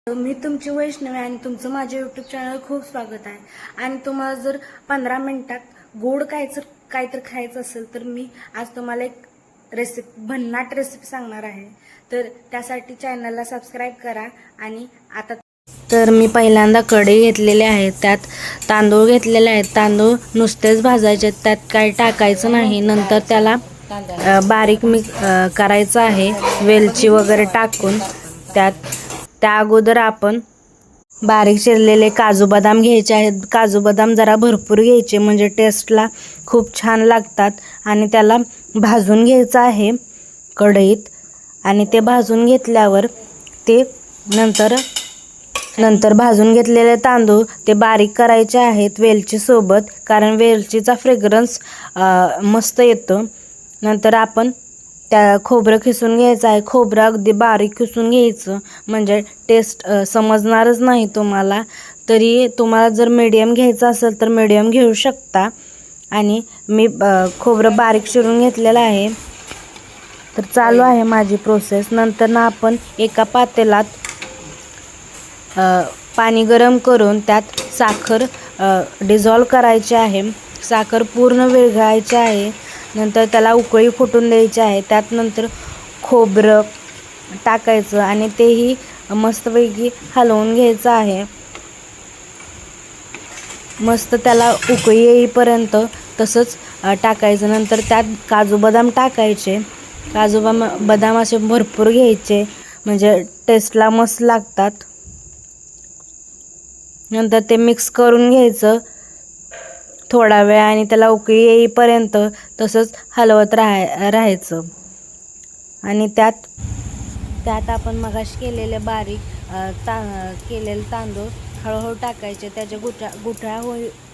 मी तुमची वैष्णवी आणि तुमचं माझ्या यूट्यूब चॅनल खूप स्वागत आहे। आणि तुम्हाला जर 15 मिनिटात गोड काहीतरी खायचं असेल तर मी आज तुम्हाला एक भन्नाट रेसिपी सांगणार आहे। तर त्यासाठी चॅनलला सबस्क्राईब करा। आणि आता तर मी पहिल्यांदा कढई घेतलेली आहे, त्यात तांदूळ घेतलेले आहेत। तांदूळ नुसतेच भाजायचे, त्यात काही टाकायचं नाही। नंतर त्याला बारीक करायचं आहे वेलची वगैरे टाकून। त्या अगोदर आपण बारीक चिरलेले काजू बदाम घ्यायचे आहेत। काजू बदाम जरा भरपूर घ्यायचे म्हणजे टेस्टला खूप छान लागतात। आणि त्याला भाजून घ्यायचं आहे कढईत। आणि ते भाजून घेतल्यावर ते नंतर भाजून घेतलेले तांदूळ ते बारीक करायचे आहेत वेलची सोबत, कारण वेलचीचा फ्रेग्रन्स मस्त येतो। नंतर आपण त्या खोबरं खिसून घ्यायचं आहे। खोबरं अगदी बारीक खिसून घ्यायचं म्हणजे टेस्ट समजणारच नाही तुम्हाला। तरी तुम्हाला जर मीडियम घ्यायचं असेल तर मीडियम घेऊ शकता। आणि मी खोबरं बारीक चिरून घेतलेलं आहे। तर चालू आहे माझी प्रोसेस। नंतर ना आपण एका पातेल्यात पाणी गरम करून त्यात साखर डिझॉल्व करायची आहे। साखर पूर्ण विरघळायची आहे। नंतर त्याला उकळी फुटून द्यायची आहे। त्यात नंतर खोबरं टाकायचं आणि तेही मस्तपैकी हलवून घ्यायचं आहे। मस्त त्याला उकळी येईपर्यंत तसंच टाकायचं। नंतर त्यात काजू बदाम टाकायचे। काजू बदाम असे भरपूर घ्यायचे म्हणजे टेस्टला मस्त लागतात। नंतर ते मिक्स करून घ्यायचं थोडा वेळ आणि त्याला उकळी येईपर्यंत तसंच हलवत राहायचं। आणि त्यात आपण मगाशी केलेले बारीक केलेले तांदूळ हळूहळू टाकायचे। त्याच्या गुठळ्या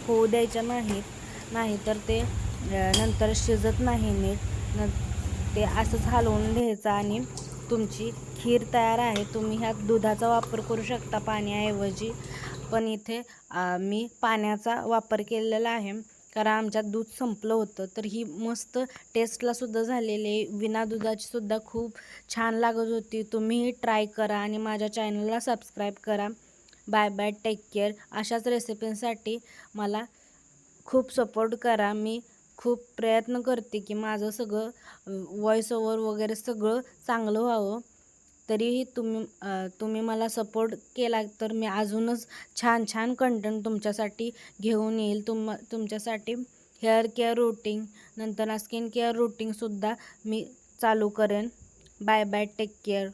होऊ द्यायच्या नाही तर ते नंतर शिजत नाही नीट। ते असंच हलवून घ्यायचं आणि तुमची खीर तयार आहे। तुम्ही ह्यात दुधाचा वापर करू शकता पाण्याऐवजी, पण इथे मी पाण्याचा वापर केलेला आहे कारण आमच्यात दूध संपलं होतं। तर ही मस्त टेस्टला सुद्धा झालेली विना दुधाची सुद्धा खूप छान लागत होती। तुम्हीही ट्राय करा आणि माझ्या चॅनलला सबस्क्राईब करा। Bye bye, take care. अशाच रेसिपींसाठी मला खूप सपोर्ट करा। मी खूप प्रयत्न करते की माझं सगळं व्हॉइस ओव्हर वगैरे सगळं चांगलं व्हावं। तरीही तुम्ही मला सपोर्ट केला तर मी अजूनच छान छान कंटेंट तुमच्यासाठी घेऊन येईल। तुमच्यासाठी हेअर केअर रूटीन नंतर स्किन केअर रूटीनसुद्धा मी चालू करेन। बाय बाय, टेक केअर।